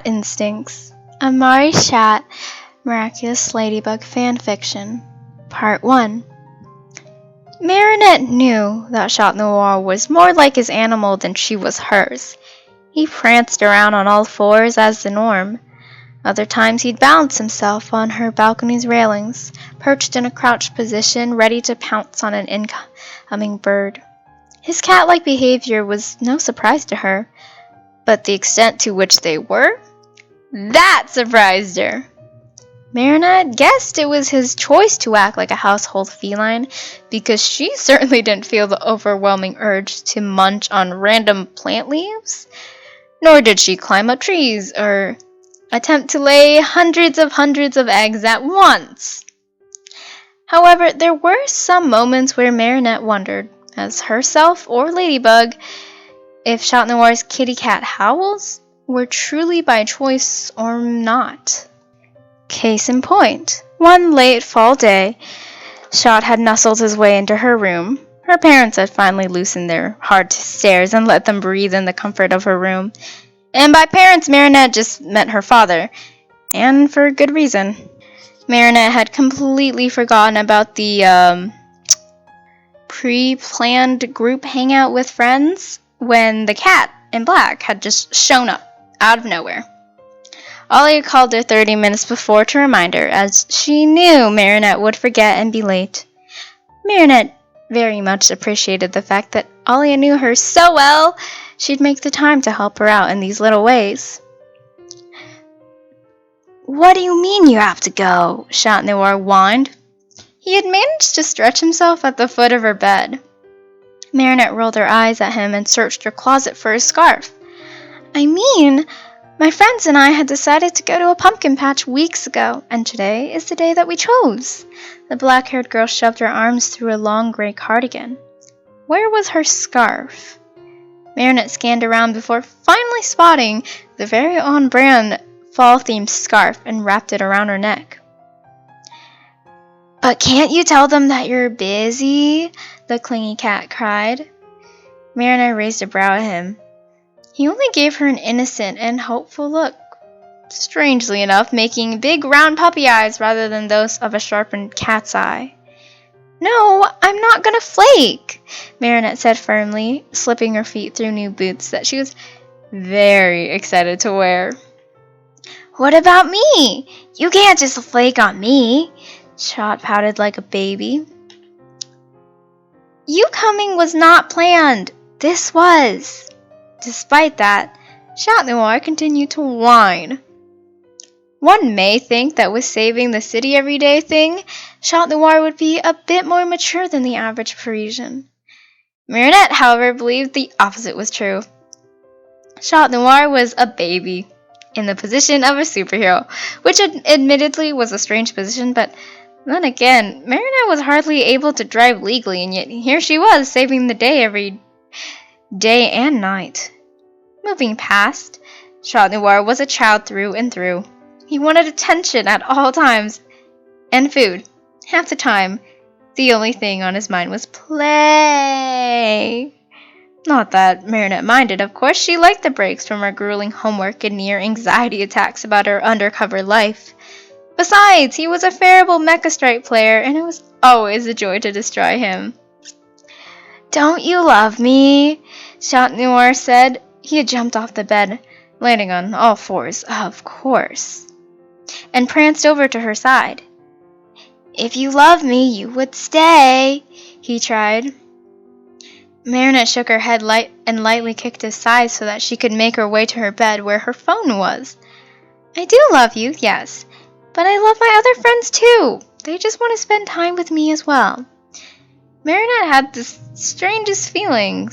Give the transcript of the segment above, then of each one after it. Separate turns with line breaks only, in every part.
Instincts, a Marichat Miraculous Ladybug Fanfiction, Part 1. Marichat knew that Chat Noir was more like his animal than she was hers. He pranced around on all fours as the norm. Other times he'd balance himself on her balcony's railings, perched in a crouched position, ready to pounce on an incoming bird. His cat-like behavior was no surprise to her, but the extent to which they were, that surprised her. Marichat guessed it was his choice to act like a household feline, because she certainly didn't feel the overwhelming urge to munch on random plant leaves, nor did she climb up trees or attempt to lay hundreds of eggs at once. However, there were some moments where Marichat wondered, as herself or Ladybug, if Chat Noir's kitty cat howls were truly by choice or not. Case in point, one late fall day, Chat had nestled his way into her room. Her parents had finally loosened their hard stares and let them breathe in the comfort of her room. And by parents, Marichat just meant her father, and for good reason. Marichat had completely forgotten about the pre-planned group hangout with friends when the cat in black had just shown up out of nowhere. Ollie called her 30 minutes before to remind her, as she knew Marichat would forget and be late. Marichat very much appreciated the fact that Ollie knew her so well, she'd make the time to help her out in these little ways. "What do you mean you have to go?" Chat Noir whined. He had managed to stretch himself at the foot of her bed. Marichat rolled her eyes at him and searched her closet for his scarf. "I mean, my friends and I had decided to go to a pumpkin patch weeks ago, and today is the day that we chose." The black-haired girl shoved her arms through a long gray cardigan. Where was her scarf? Marichat scanned around before finally spotting the very on-brand fall-themed scarf and wrapped it around her neck. "But can't you tell them that you're busy?" the clingy cat cried. Marichat raised a brow at him. He only gave her an innocent and hopeful look, strangely enough making big round puppy eyes rather than those of a sharpened cat's eye. "No, I'm not gonna flake," Marichat said firmly, slipping her feet through new boots that she was very excited to wear. "What about me? You can't just flake on me." Chat pouted like a baby. "You coming was not planned. This was." Despite that, Chat Noir continued to whine. One may think that with saving the city every day thing, Chat Noir would be a bit more mature than the average Parisian. Marichat, however, believed the opposite was true. Chat Noir was a baby, in the position of a superhero, which admittedly was a strange position, but then again, Marichat was hardly able to drive legally, and yet here she was, saving the day every day and night. Moving past, Chat Noir was a child through and through. He wanted attention at all times, and food. Half the time, the only thing on his mind was play. Not that Marichat minded, of course. She liked the breaks from her grueling homework and near anxiety attacks about her undercover life. Besides, he was a variable Mecha Strike player, and it was always a joy to destroy him. "Don't you love me?" Chat Noir said. He had jumped off the bed, landing on all fours, of course, and pranced over to her side. "If you love me, you would stay," he tried. Marichat shook her head and lightly kicked his sides so that she could make her way to her bed where her phone was. "I do love you, yes, but I love my other friends too. They just want to spend time with me as well." Marichat had the strangest feeling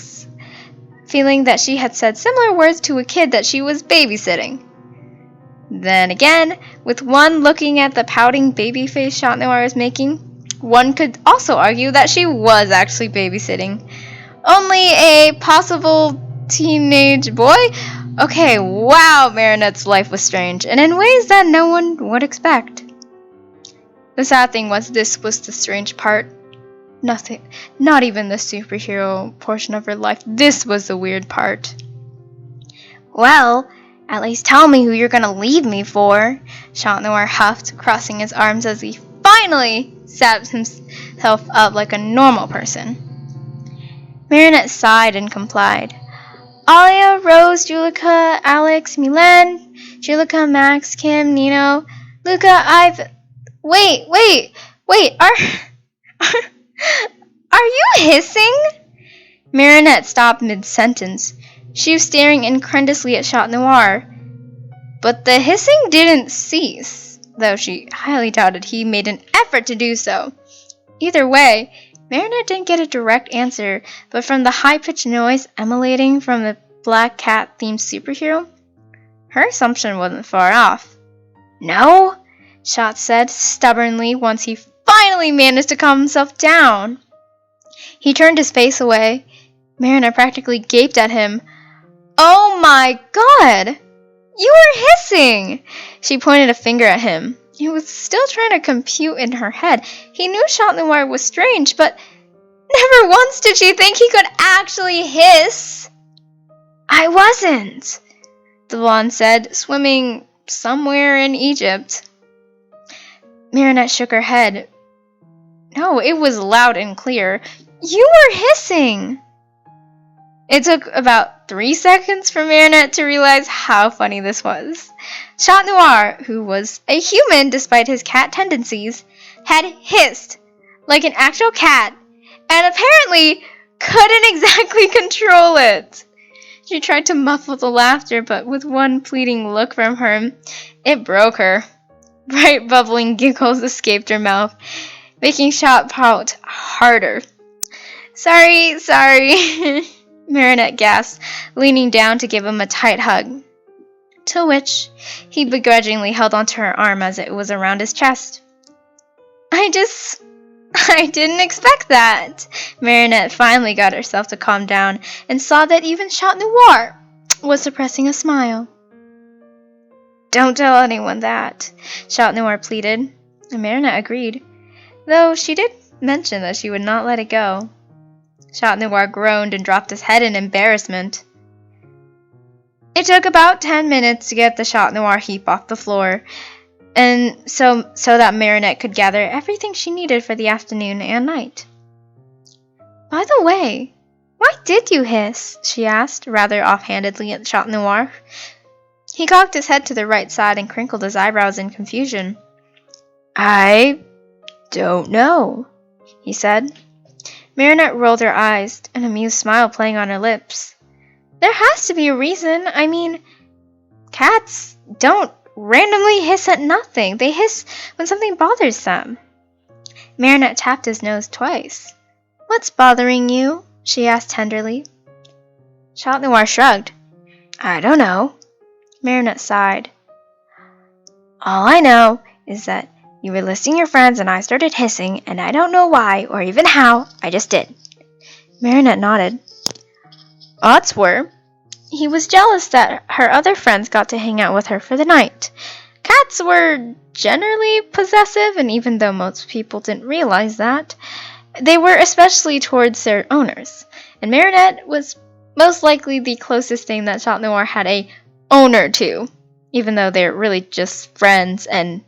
that she had said similar words to a kid that she was babysitting. Then again, with one looking at the pouting baby face Chat Noir was making, one could also argue that she was actually babysitting. Only a possible teenage boy? Okay, wow, Marichat's life was strange, and in ways that no one would expect. The sad thing was, this was the strange part. Nothing, not even the superhero portion of her life. This was the weird part. "Well, At least tell me who you're gonna leave me for, Chat Noir huffed, crossing his arms as he finally sat himself up like a normal person. Marinette sighed and complied. Alia, Rose, Julika, Alex, Milan, Julika, Max, Kim, Nino, Luca, Wait, are you hissing? Marinette stopped mid-sentence. She was staring incredulously at Chat Noir. But the hissing didn't cease, though she highly doubted he made an effort to do so. Either way, Marinette didn't get a direct answer, but from the high-pitched noise emanating from the black cat-themed superhero, her assumption wasn't far off. No, Chat said stubbornly once he finally managed to calm himself down. He turned his face away. Marinette practically gaped at him. Oh my god! You were hissing! She pointed a finger at him. He was still trying to compute in her head. He knew Chat Noir was strange, but never once did she think he could actually hiss. I wasn't, the blonde said, swimming somewhere in Egypt. Marinette shook her head. No, it was loud and clear. You were hissing! It took about 3 seconds for Marinette to realize how funny this was. Chat Noir, who was a human despite his cat tendencies, had hissed like an actual cat and apparently couldn't exactly control it. She tried to muffle the laughter, but with one pleading look from her, it broke her. Bright bubbling giggles escaped her mouth, making Chat pout harder. Sorry, Marinette gasped, leaning down to give him a tight hug, to which he begrudgingly held onto her arm as it was around his chest. I didn't expect that. Marinette finally got herself to calm down and saw that even Chat Noir was suppressing a smile. Don't tell anyone that, Chat Noir pleaded, and Marinette agreed, though she did mention that she would not let it go. Chat Noir groaned and dropped his head in embarrassment. It took about 10 minutes to get the Chat Noir heap off the floor, and so that Marinette could gather everything she needed for the afternoon and night. By the way, why did you hiss? She asked, rather offhandedly at Chat Noir. He cocked his head to the right side and crinkled his eyebrows in confusion. I don't know, he said. Marinette rolled her eyes, an amused smile playing on her lips. There has to be a reason. I mean, cats don't randomly hiss at nothing. They hiss when something bothers them. Marinette tapped his nose twice. What's bothering you? She asked tenderly. Chat Noir shrugged. I don't know. Marinette sighed. All I know is that you were listing your friends and I started hissing, and I don't know why or even how, I just did. Marinette nodded. Odds were, he was jealous that her other friends got to hang out with her for the night. Cats were generally possessive, and even though most people didn't realize that, they were especially towards their owners. And Marinette was most likely the closest thing that Chat Noir had a owner to, even though they're really just friends, and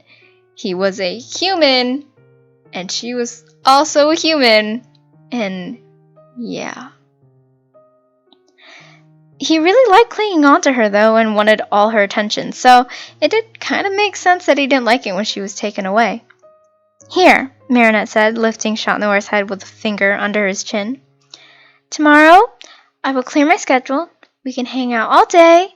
he was a human, and she was also a human, and yeah. He really liked clinging on to her, though, and wanted all her attention, so it did kind of make sense that he didn't like it when she was taken away. Here, Marinette said, lifting Chat Noir's head with a finger under his chin. Tomorrow, I will clear my schedule. We can hang out all day.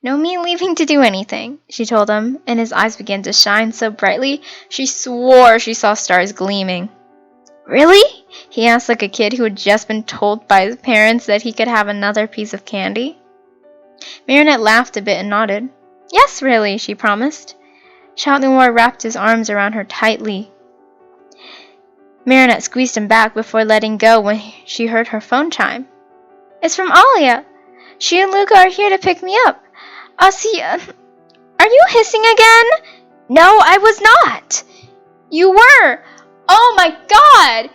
No me leaving to do anything, she told him, and his eyes began to shine so brightly she swore she saw stars gleaming. Really? He asked like a kid who had just been told by his parents that he could have another piece of candy. Marinette laughed a bit and nodded. Yes, really, she promised. Chat Noir wrapped his arms around her tightly. Marinette squeezed him back before letting go when she heard her phone chime. It's from Alia. She and Luca are here to pick me up. Are you hissing again? No, I was not. You were. Oh my god!